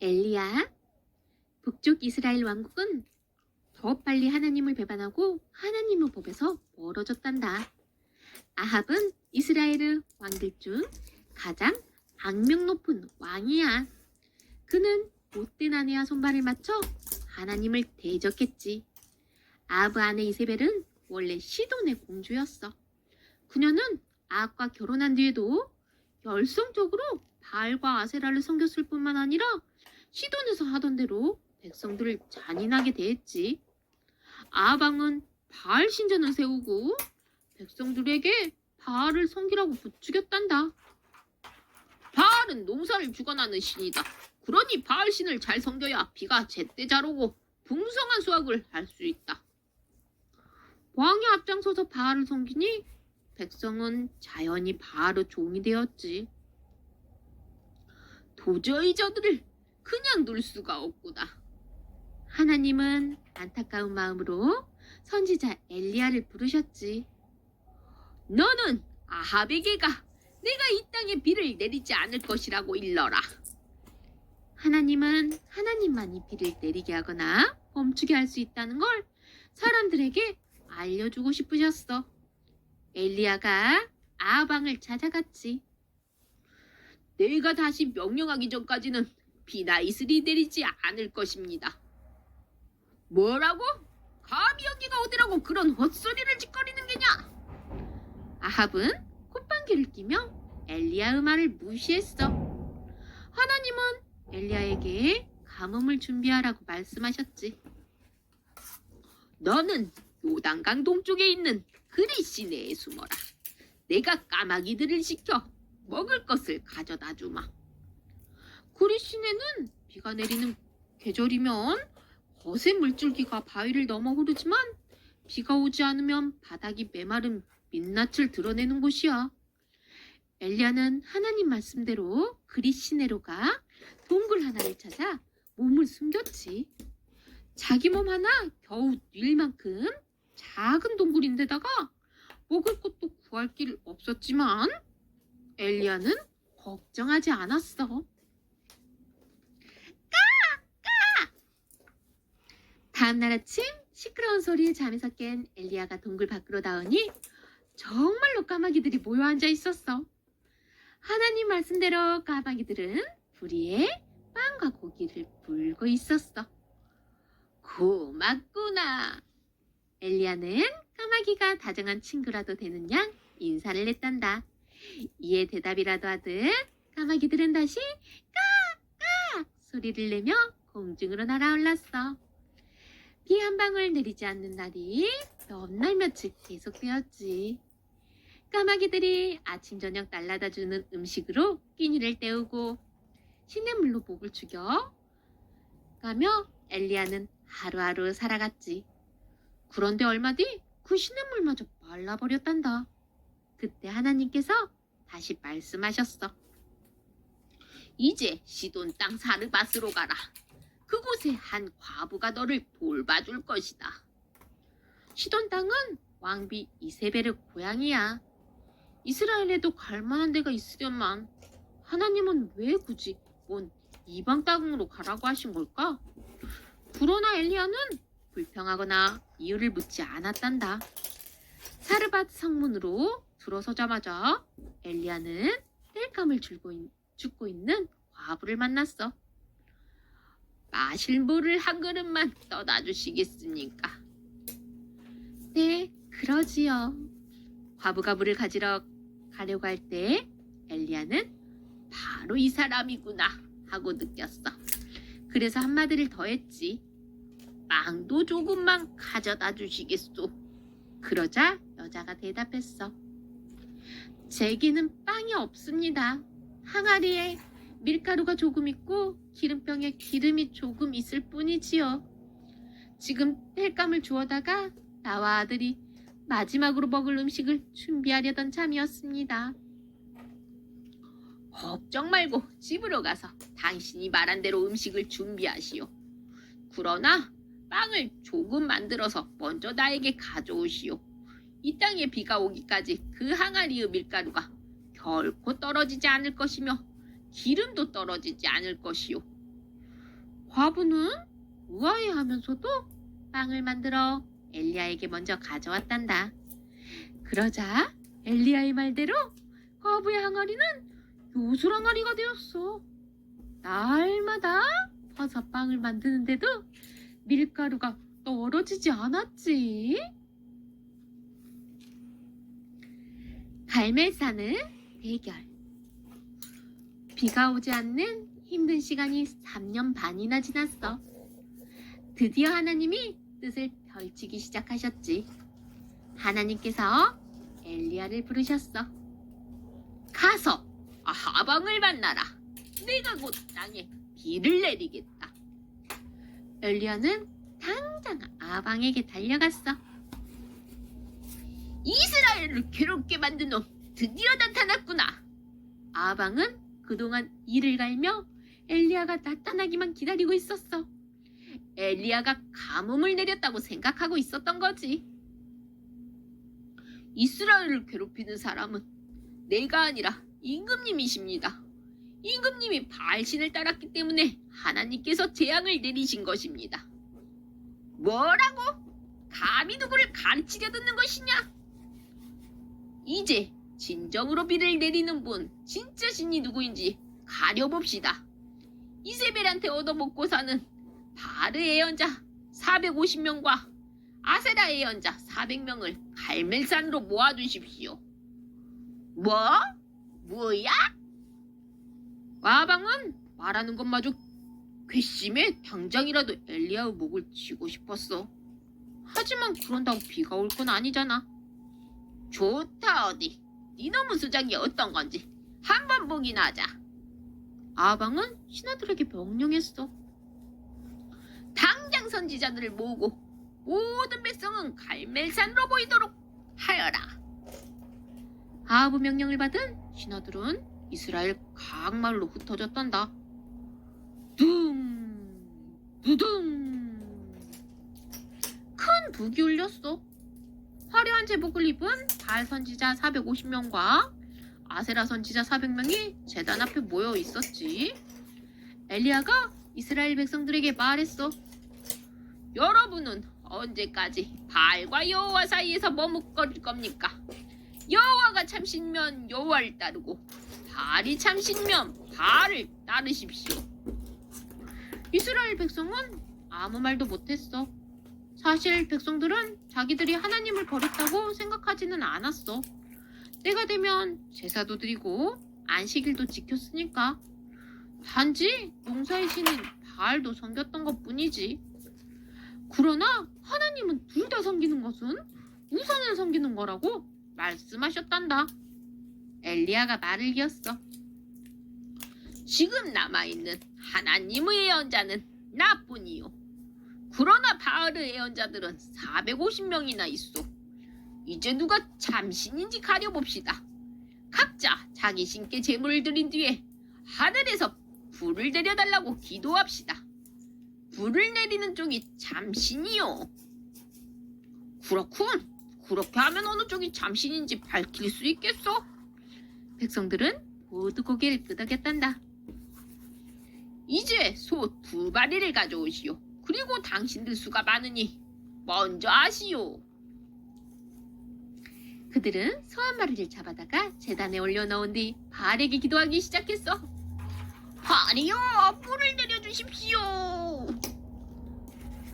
엘리야, 북쪽 이스라엘 왕국은 더 빨리 하나님을 배반하고 하나님의 법에서 멀어졌단다. 아합은 이스라엘의 왕들 중 가장 악명 높은 왕이야. 그는 못된 아내와 손발을 맞춰 하나님을 대적했지. 아합의 아내 이세벨은 원래 시돈의 공주였어. 그녀는 아합과 결혼한 뒤에도 열성적으로 바알과 아세라를 섬겼을 뿐만 아니라 시돈에서 하던 대로 백성들을 잔인하게 대했지. 아합 왕은 바알 신전을 세우고 백성들에게 바알을 섬기라고 부추겼단다. 바알은 농사를 주관하는 신이다. 그러니 바알 신을 잘 섬겨야 비가 제때 잘 오고 풍성한 수확을 할 수 있다. 왕이 앞장서서 바알을 섬기니 백성은 자연히 바알의 종이 되었지. 도저히 저들을 그냥 둘 수가 없구나. 하나님은 안타까운 마음으로 선지자 엘리야를 부르셨지. 너는 아합에게 가. 내가 이 땅에 비를 내리지 않을 것이라고 일러라. 하나님은 하나님만이 비를 내리게 하거나 멈추게 할 수 있다는 걸 사람들에게 알려주고 싶으셨어. 엘리야가 아합 왕을 찾아갔지. 내가 다시 명령하기 전까지는 비나 이슬이 내리지 않을 것입니다. 뭐라고? 감히 여기가 어디라고 그런 헛소리를 짓거리는 게냐? 아합은 콧방귀를 끼며 엘리야의 말을 무시했어. 하나님은 엘리야에게 가뭄을 준비하라고 말씀하셨지. 너는 요단강 동쪽에 있는 그리 시내에 숨어라. 내가 까마귀들을 시켜 먹을 것을 가져다 주마. 그리 시내는 비가 내리는 계절이면 거센 물줄기가 바위를 넘어 흐르지만 비가 오지 않으면 바닥이 메마른 민낯을 드러내는 곳이야. 엘리야는 하나님 말씀대로 그리 시내로 가 동굴 하나를 찾아 몸을 숨겼지. 자기 몸 하나 겨우 뛸 만큼 작은 동굴인데다가 먹을 것도 구할 길 없었지만 엘리야는 걱정하지 않았어. 다음날 아침 시끄러운 소리에 잠에서 깬 엘리야가 동굴 밖으로 나오니 정말로 까마귀들이 모여 앉아 있었어. 하나님 말씀대로 까마귀들은 불 위에 빵과 고기를 불고 있었어. 고맙구나. 엘리야는 까마귀가 다정한 친구라도 되는 양 인사를 했단다. 이에 대답이라도 하듯 까마귀들은 다시 까까 소리를 내며 공중으로 날아올랐어. 비 한 방울 내리지 않는 날이 몇 날 며칠 계속되었지. 까마귀들이 아침 저녁 날라다 주는 음식으로 끼니를 때우고 시냇물로 목을 죽여 가며 엘리야는 하루하루 살아갔지. 그런데 얼마 뒤 그 시냇물마저 말라버렸단다. 그때 하나님께서 다시 말씀하셨어. 이제 시돈 땅 사르밧으로 가라. 그곳에 한 과부가 너를 돌봐줄 것이다. 시돈 땅은 왕비 이세벨의 고향이야. 이스라엘에도 갈 만한 데가 있으련만 하나님은 왜 굳이 먼 이방 땅으로 가라고 하신 걸까? 그러나 엘리야는 불평하거나 이유를 묻지 않았단다. 사르밧 성문으로 들어서자마자 엘리야는 땔감을 줍고 있는 과부를 만났어. 마실 물을 한 그릇만 떠다 주시겠습니까? 네, 그러지요. 과부가 물을 가지러 가려고 할 때 엘리야는 바로 이 사람이구나 하고 느꼈어. 그래서 한마디를 더 했지. 빵도 조금만 가져다 주시겠소. 그러자 여자가 대답했어. 제게는 빵이 없습니다. 항아리에 밀가루가 조금 있고 기름병에 기름이 조금 있을 뿐이지요. 지금 땔감을 주워다가 나와 아들이 마지막으로 먹을 음식을 준비하려던 참이었습니다. 걱정 말고 집으로 가서 당신이 말한 대로 음식을 준비하시오. 그러나 빵을 조금 만들어서 먼저 나에게 가져오시오. 이 땅에 비가 오기까지 그 항아리의 밀가루가 결코 떨어지지 않을 것이며 기름도 떨어지지 않을 것이오. 과부는 우아해하면서도 빵을 만들어 엘리야에게 먼저 가져왔단다. 그러자 엘리야의 말대로 과부의 항아리는 요술 항아리가 되었어. 날마다 버섯빵을 만드는데도 밀가루가 떨어지지 않았지. 갈멜산의 대결. 비가 오지 않는 힘든 시간이 3년 반이나 지났어. 드디어 하나님이 뜻을 펼치기 시작하셨지. 하나님께서 엘리야를 부르셨어. 가서 아방을 만나라. 내가 곧 땅에 비를 내리겠다. 엘리야는 당장 아방에게 달려갔어. 이스라엘을 괴롭게 만든 놈 드디어 나타났구나. 아방은 그동안 이를 갈며 엘리야가 나타나기만 기다리고 있었어. 엘리야가 가뭄을 내렸다고 생각하고 있었던 거지. 이스라엘을 괴롭히는 사람은 내가 아니라 임금님이십니다. 임금님이 바알신을 따랐기 때문에 하나님께서 재앙을 내리신 것입니다. 뭐라고? 감히 누구를 가르치려 듣는 것이냐? 이제 진정으로 비를 내리는 분, 진짜 신이 누구인지 가려봅시다. 이세벨한테 얻어먹고 사는 바알의 예언자 450명과 아세라의 예언자 400명을 갈멜산으로 모아두십시오. 뭐야? 아방은 말하는 것마저 괘씸해 당장이라도 엘리야의 목을 치고 싶었어. 하지만 그런다고 비가 올 건 아니잖아. 좋다 어디. 이놈의 수작이 어떤 건지 한번 보기나 하자. 아방은 신하들에게 명령했어. 당장 선지자들을 모으고 모든 백성은 갈멜산으로 모이도록 하여라. 아합의 명령을 받은 신하들은 이스라엘 각 마을로 흩어졌단다. 두둥 큰 북이 울렸어. 화려한 제복을 입은 바알 선지자 450명과 아세라 선지자 400명이 제단 앞에 모여 있었지. 엘리야가 이스라엘 백성들에게 말했어. 여러분은 언제까지 바알과 여호와 사이에서 머뭇거릴 겁니까? 여호와가 참신면 여호와를 따르고 바알이 참신면 바알을 따르십시오. 이스라엘 백성은 아무 말도 못했어. 사실 백성들은 자기들이 하나님을 버렸다고 생각하지는 않았어. 때가 되면 제사도 드리고 안식일도 지켰으니까. 단지 농사의 신인 바알도 섬겼던 것뿐이지. 그러나 하나님은 둘 다 섬기는 것은 우선을 섬기는 거라고 말씀하셨단다. 엘리야가 말을 이었어. 지금 남아있는 하나님의 예언자는 나뿐이요. 그러나 바알의 예언자들은 450명이나 있어. 이제 누가 참신인지 가려봅시다. 각자 자기 신께 제물을 드린 뒤에 하늘에서 불을 내려달라고 기도합시다. 불을 내리는 쪽이 참신이요. 그렇군. 그렇게 하면 어느 쪽이 참신인지 밝힐 수 있겠어? 백성들은 모두 고개를 끄덕였단다. 이제 소 2마리를 가져오시오. 그리고 당신들 수가 많으니 먼저 아시오. 그들은 소 1마리를 잡아다가 제단에 올려놓은 뒤 바알에게 기도하기 시작했어. 바알이여, 불을 내려주십시오.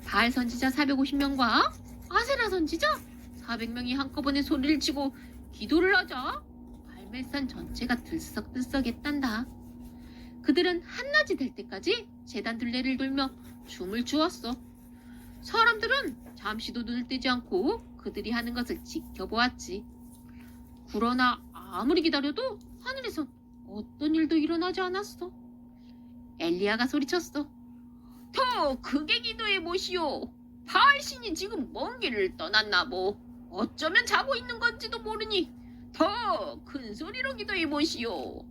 바알 선지자 450명과 아세라 선지자 400명이 한꺼번에 소리를 치고 기도를 하자 갈멜산 전체가 들썩들썩했단다. 그들은 한낮이 될 때까지 제단 둘레를 돌며 춤을 추었어. 사람들은 잠시도 눈을 떼지 않고 그들이 하는 것을 지켜보았지. 그러나 아무리 기다려도 하늘에선 어떤 일도 일어나지 않았어. 엘리야가 소리쳤어. 더 크게 기도해 보시오. 바알 신이 지금 먼 길을 떠났나 보. 어쩌면 자고 있는 건지도 모르니 더 큰 소리로 기도해 보시오.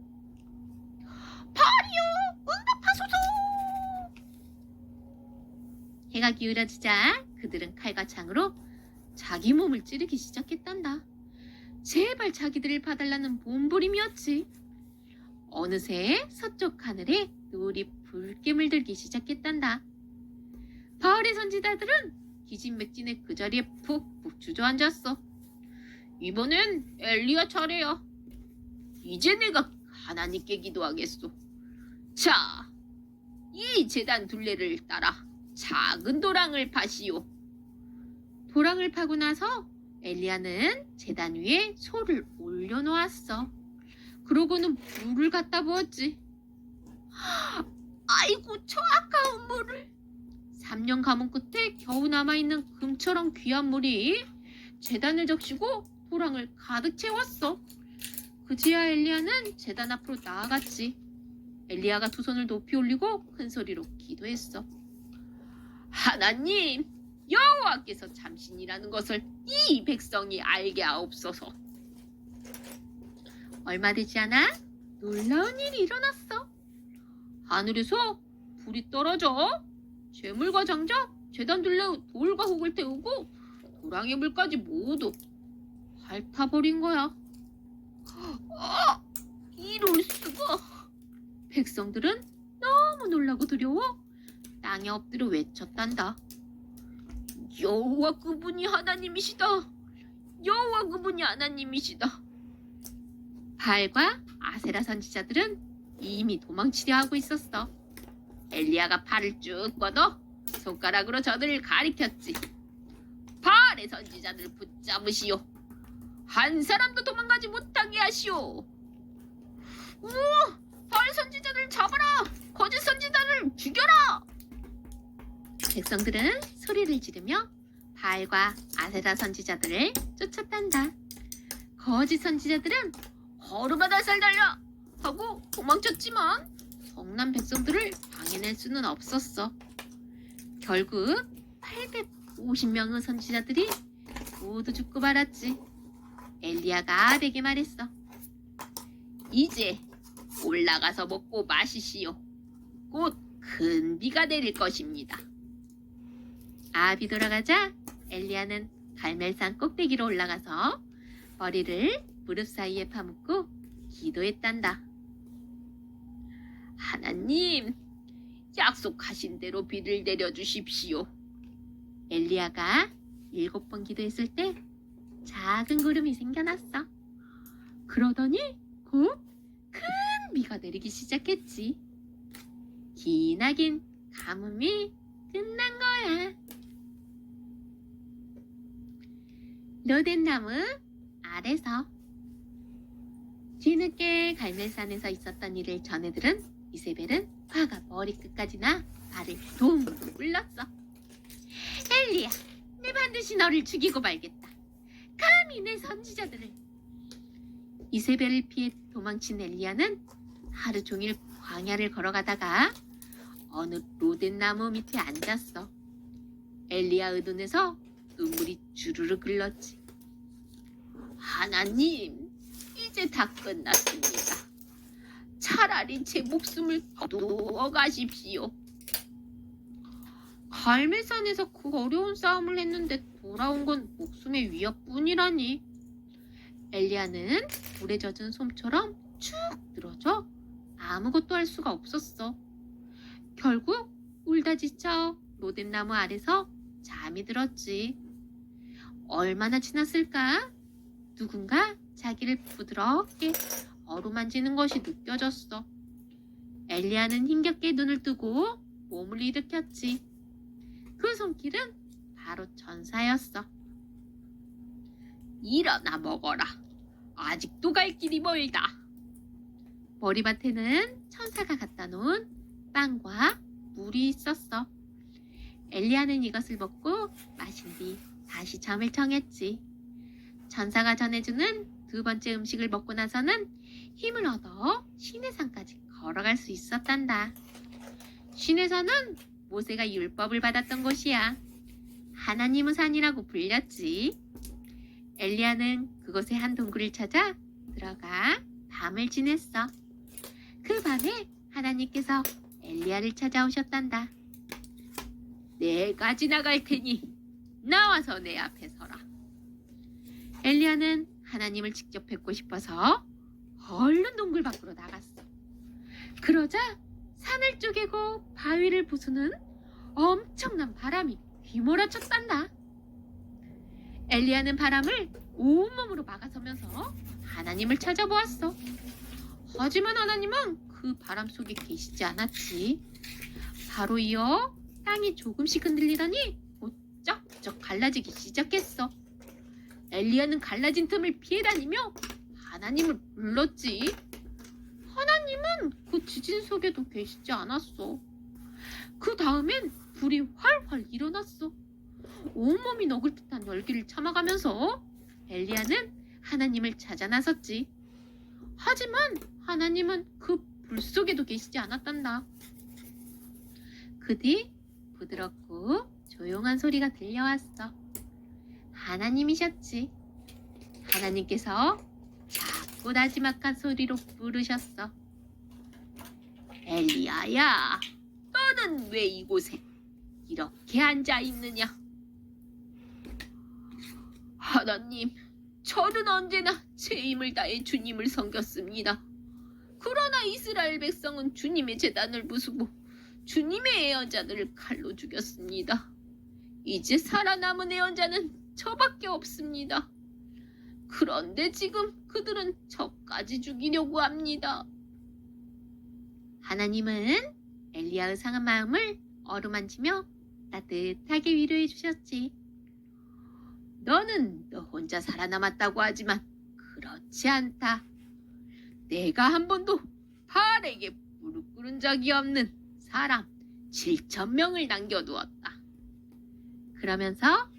바알이여, 응답하소서. 해가 기울어지자 그들은 칼과 창으로 자기 몸을 찌르기 시작했단다. 제발 자기들을 봐달라는 몸부림이었지. 어느새 서쪽 하늘에 노을이 붉게 물들기 시작했단다. 바알의 선지자들은 기진맥진에 그 자리에 푹푹 주저앉았어. 이번엔 엘리야 차례야. 이제 내가 하나님께 기도하겠소. 자, 이 제단 둘레를 따라 작은 도랑을 파시오. 도랑을 파고 나서 엘리야는 제단 위에 소를 올려놓았어. 그러고는 물을 갖다 부었지. 아이고, 저 아까운 물을. 3년 가뭄 끝에 겨우 남아있는 금처럼 귀한 물이 제단을 적시고 도랑을 가득 채웠어. 그제야 엘리야는 제단 앞으로 나아갔지. 엘리야가 두 손을 높이 올리고 큰 소리로 기도했어. 하나님, 여호와께서 참신이라는 것을 이 백성이 알게 하옵소서. 얼마 되지 않아 놀라운 일이 일어났어. 하늘에서 불이 떨어져 재물과 장작, 제단 둘레 돌과 흙을 태우고 도랑의 물까지 모두 핥아버린 거야. 이럴 수가. 백성들은 너무 놀라고 두려워 땅에 엎드려 외쳤단다. 여호와 그분이 하나님이시다. 여호와 그분이 하나님이시다. 바알과 아세라 선지자들은 이미 도망치려 하고 있었어. 엘리야가 팔을 쭉 뻗어 손가락으로 저들을 가리켰지. 바알의 선지자들을 붙잡으시오. 한 사람도 도망가지 못하게 하시오. 우와! 바알 선지자들을 잡아라! 거짓 선지자를 죽여라! 백성들은 소리를 지르며 바알과 아세라 선지자들을 쫓았단다. 거짓 선지자들은 걸음마다 살 달려! 하고 도망쳤지만 성난 백성들을 당해낼 수는 없었어. 결국 850명의 선지자들이 모두 죽고 말았지. 엘리야가 내게 말했어. 이제 올라가서 먹고 마시시오. 곧 큰 비가 내릴 것입니다. 아비 돌아가자 엘리야는 갈멜산 꼭대기로 올라가서 머리를 무릎 사이에 파묻고 기도했단다. 하나님, 약속하신 대로 비를 내려주십시오. 엘리야가 7번 기도했을 때 작은 구름이 생겨났어. 그러더니 곧 큰 비가 내리기 시작했지. 기나긴 가뭄이 끝난 거야. 로덴나무 아래서. 뒤늦게 갈멜산에서 있었던 일을 전해들은 이세벨은 화가 머리끝까지나 발을 동동 굴렀어. 엘리야, 내 반드시 너를 죽이고 말겠다. 감히 내 선지자들을. 이세벨을 피해 도망친 엘리야는 하루 종일 광야를 걸어가다가 어느 로덴나무 밑에 앉았어. 엘리야의 눈에서 눈물이 주르르 흘렀지. 하나님, 이제 다 끝났습니다. 차라리 제 목숨을 거두어 가십시오. 갈멜산에서 그 어려운 싸움을 했는데 돌아온 건 목숨의 위협뿐이라니. 엘리야는 물에 젖은 솜처럼 축 늘어져 아무것도 할 수가 없었어. 결국 울다 지쳐 로뎀나무 아래서 잠이 들었지. 얼마나 지났을까? 누군가 자기를 부드럽게 어루만지는 것이 느껴졌어. 엘리야는 힘겹게 눈을 뜨고 몸을 일으켰지. 그 손길은 바로 전사였어. 일어나 먹어라. 아직도 갈 길이 멀다. 머리맡에는 천사가 갖다 놓은 빵과 물이 있었어. 엘리야는 이것을 먹고 마신 뒤 다시 잠을 청했지. 천사가 전해주는 두 번째 음식을 먹고 나서는 힘을 얻어 시내산까지 걸어갈 수 있었단다. 시내산은 모세가 율법을 받았던 곳이야. 하나님의 산이라고 불렸지. 엘리야는 그곳에 한 동굴을 찾아 들어가 밤을 지냈어. 그 밤에 하나님께서 엘리야를 찾아오셨단다. 내가 지나갈 테니 나와서 내 앞에 서라. 엘리야는 하나님을 직접 뵙고 싶어서 얼른 동굴 밖으로 나갔어. 그러자 산을 쪼개고 바위를 부수는 엄청난 바람이 휘몰아쳤단다. 엘리야는 바람을 온몸으로 막아서면서 하나님을 찾아보았어. 하지만 하나님은 그 바람 속에 계시지 않았지. 바로 이어 땅이 조금씩 흔들리더니 곧 쩍쩍 갈라지기 시작했어. 엘리야는 갈라진 틈을 피해 다니며 하나님을 불렀지. 하나님은 그 지진 속에도 계시지 않았어. 그 다음엔 불이 활활 일어났어. 온몸이 녹을 듯한 열기를 참아가면서 엘리야는 하나님을 찾아 나섰지. 하지만 하나님은 그 불 속에도 계시지 않았단다. 그 뒤 부드럽고 조용한 소리가 들려왔어. 하나님이셨지. 하나님께서 작고 나지막한 소리로 부르셨어. 엘리야야, 너는 왜 이곳에 이렇게 앉아 있느냐? 하나님, 저는 언제나 제 힘을 다해 주님을 섬겼습니다. 그러나 이스라엘 백성은 주님의 제단을 부수고 주님의 예언자들을 칼로 죽였습니다. 이제 살아남은 예언자는 저밖에 없습니다. 그런데 지금 그들은 저까지 죽이려고 합니다. 하나님은 엘리야의 상한 마음을 어루만지며 따뜻하게 위로해 주셨지. 너는 너 혼자 살아남았다고 하지만 그렇지 않다. 내가 한 번도 바알에게 무릎 꿇은 적이 없는 사람 7,000명을 남겨두었다. 그러면서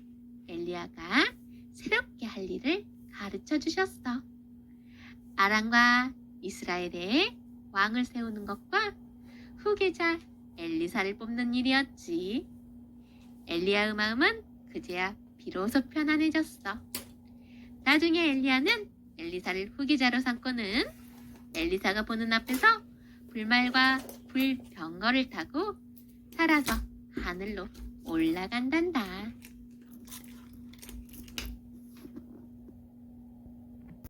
엘리야가 새롭게 할 일을 가르쳐 주셨어. 아람과 이스라엘에 왕을 세우는 것과 후계자 엘리사를 뽑는 일이었지. 엘리야의 마음은 그제야 비로소 편안해졌어. 나중에 엘리야는 엘리사를 후계자로 삼고는 엘리사가 보는 앞에서 불말과 불병거를 타고 살아서 하늘로 올라간단다.